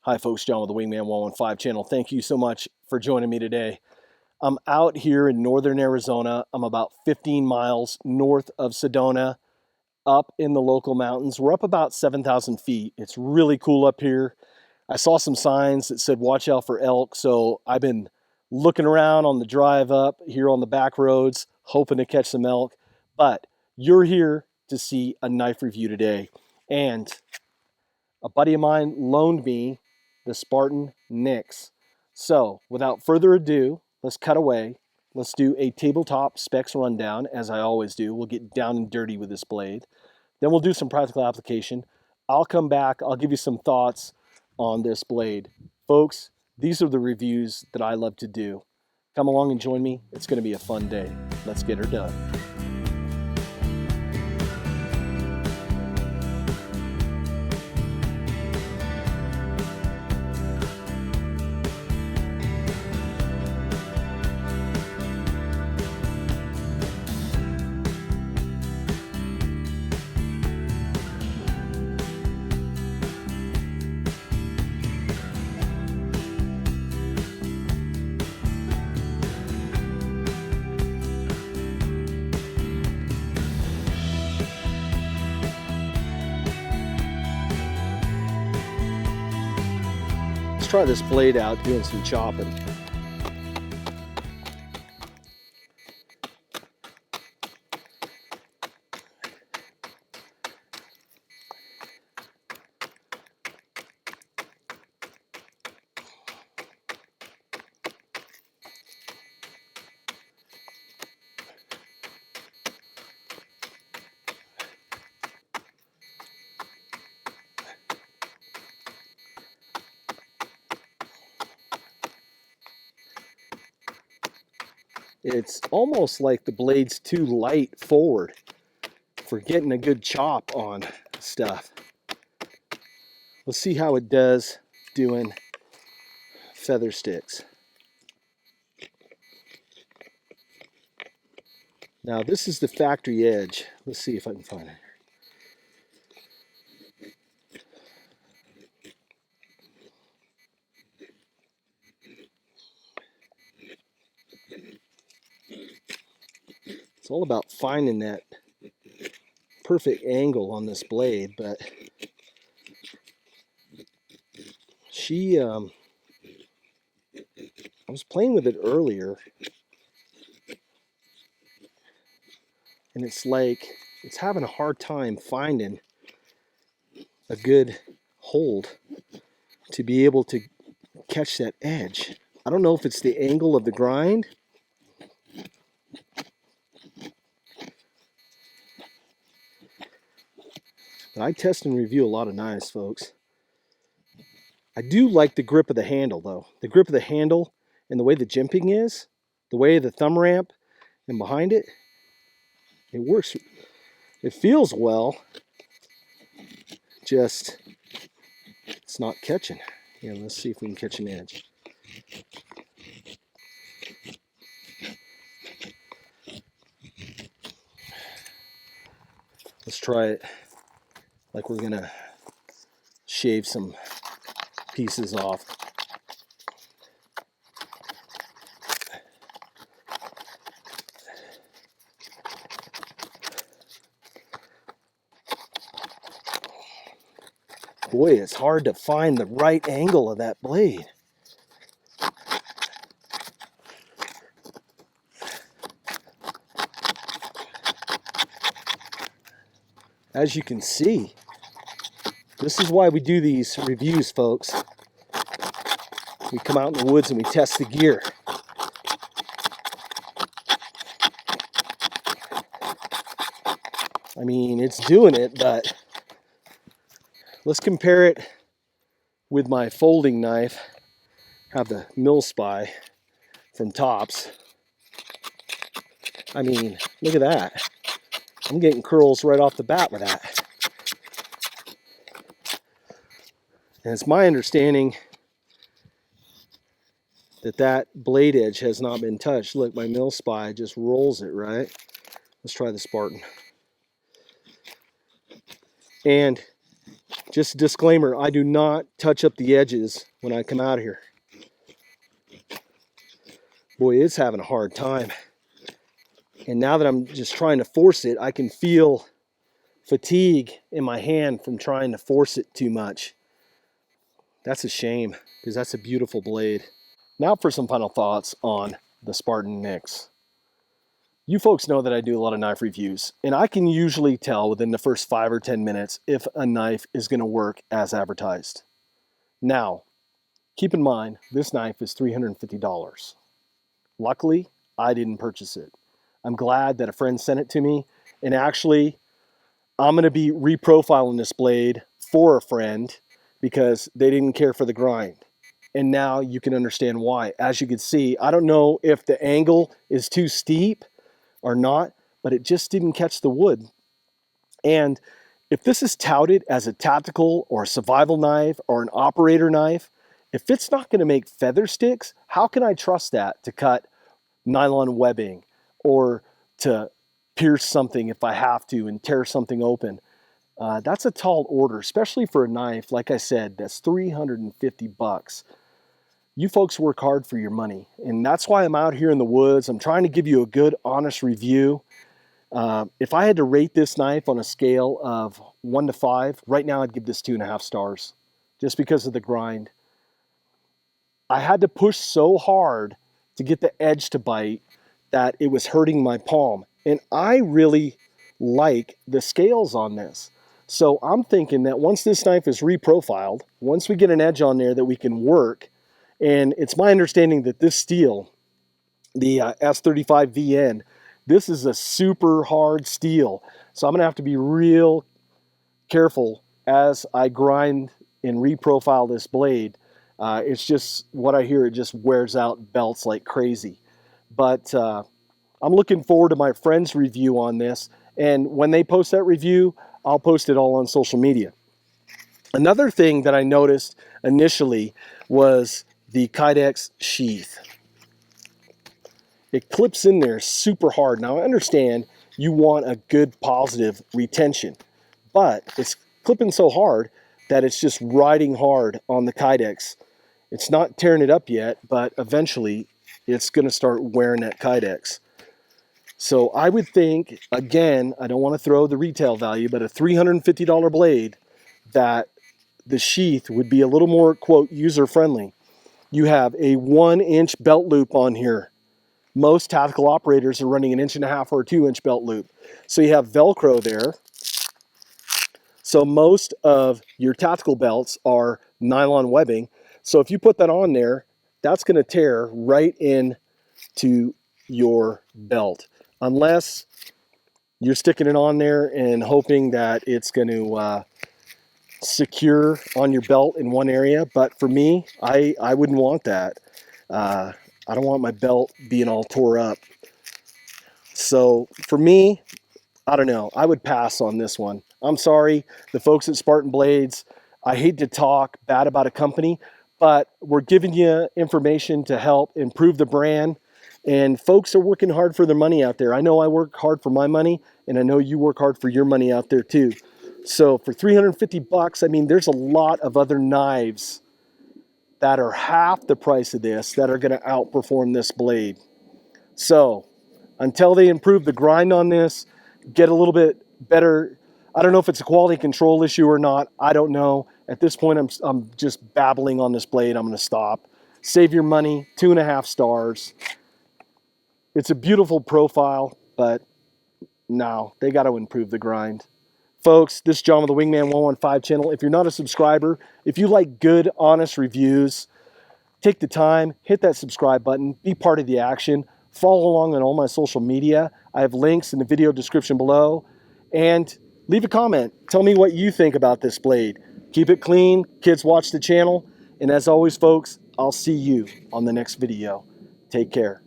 Hi folks, John with the Wingman 115 channel. Thank you so much for joining me today. I'm out here in northern Arizona. I'm about 15 miles north of Sedona, up in the local mountains. We're up about 7,000 feet. It's really cool up here. I saw some signs that said watch out for elk, so I've been looking around on the drive up here on the back roads, hoping to catch some elk. But you're here to see a knife review today, and a buddy of mine loaned me the Spartan Nyx. So without further ado, let's cut away. Let's do a tabletop specs rundown, as I always do. We'll get down and dirty with this blade. Then we'll do some practical application. I'll come back, I'll give you some thoughts on this blade. Folks, these are the reviews that I love to do. Come along and join me. It's going to be a fun day. Let's get her done. Let's try this blade out doing some chopping. It's almost like the blade's too light forward for getting a good chop on stuff. Let's see how it does doing feather sticks. Now this is the factory edge. Let's see if I can find it. It's all about finding that perfect angle on this blade, but I was playing with it earlier, and it's like it's having a hard time finding a good hold to be able to catch that edge. I don't know if it's the angle of the grind, but I test and review a lot of knives, folks. I do like the grip of the handle, though. The grip of the handle and the way the jimping is, the way the thumb ramp and behind it, it works. It feels well, just it's not catching. Yeah, let's see if we can catch an edge. Let's try it like we're gonna shave some pieces off. Boy, it's hard to find the right angle of that blade. As you can see, this is why we do these reviews, folks. We come out in the woods and we test the gear. I mean, it's doing it, but let's compare it with my folding knife. I have the mill spy from Tops. I mean, look at that. I'm getting curls right off the bat with that. And it's my understanding that that blade edge has not been touched. Look, my mill spy just rolls it, right? Let's try the Spartan. And Just a disclaimer, I do not touch up the edges when I come out here. Boy, it's having a hard time. And now that I'm just trying to force it, I can feel fatigue in my hand from trying to force it too much. That's a shame, because that's a beautiful blade. Now for some final thoughts on the Spartan Nyx. You folks know that I do a lot of knife reviews, and I can usually tell within the first 5 or 10 minutes if a knife is going to work as advertised. Now, keep in mind, this knife is $350. Luckily, I didn't purchase it. I'm glad that a friend sent it to me, and actually, I'm going to be reprofiling this blade for a friend because they didn't care for the grind. And now you can understand why. As you can see, I don't know if the angle is too steep or not, but it just didn't catch the wood. And if this is touted as a tactical or a survival knife or an operator knife, if it's not going to make feather sticks, how can I trust that to cut nylon webbing or to pierce something if I have to and tear something open? That's a tall order, especially for a knife, like I said, that's $350. You folks work hard for your money, and that's why I'm out here in the woods. I'm trying to give you a good, honest review. If I had to rate this knife on a scale of 1 to 5, right now I'd give this 2.5 stars, just because of the grind. I had to push so hard to get the edge to bite that it was hurting my palm. And I really like the scales on this. So I'm thinking that once this knife is reprofiled, once we get an edge on there that we can work, and it's my understanding that this steel, the S35VN, this is a super hard steel. So I'm gonna have to be real careful as I grind and reprofile this blade. It's just what I hear, it just wears out belts like crazy. But I'm looking forward to my friend's review on this. And when they post that review, I'll post it all on social media. Another thing that I noticed initially was the Kydex sheath. It clips in there super hard. Now I understand you want a good positive retention, but it's clipping so hard that it's just riding hard on the Kydex. It's not tearing it up yet, but eventually it's going to start wearing that Kydex. So I would think, again, I don't want to throw the retail value, but a $350 blade, that the sheath would be a little more, quote, user-friendly. You have a 1-inch belt loop on here. Most tactical operators are running an 1.5 or a 2-inch belt loop. So you have Velcro there. So most of your tactical belts are nylon webbing. So if you put that on there, that's going to tear right into your belt. Unless you're sticking it on there and hoping that it's going to secure on your belt in one area. But for me, I wouldn't want that. I don't want my belt being all tore up. So for me, I don't know. I would pass on this one. I'm sorry, the folks at Spartan Blades. I hate to talk bad about a company, but we're giving you information to help improve the brand. And folks are working hard for their money out there. I know I work hard for my money, and I know you work hard for your money out there too. So for $350, I mean, there's a lot of other knives that are half the price of this that are going to outperform this blade. So until they improve the grind on this, get a little bit better. I don't know if it's a quality control issue or not. I don't know. At this point, I'm just babbling on this blade. I'm going to stop. Save your money, 2.5 stars. It's a beautiful profile, but no, they got to improve the grind. Folks, this is John with the Wingman 115 channel. If you're not a subscriber, if you like good, honest reviews, take the time, hit that subscribe button, be part of the action, follow along on all my social media. I have links in the video description below, and leave a comment. Tell me what you think about this blade. Keep it clean, kids watch the channel, and as always, folks, I'll see you on the next video. Take care.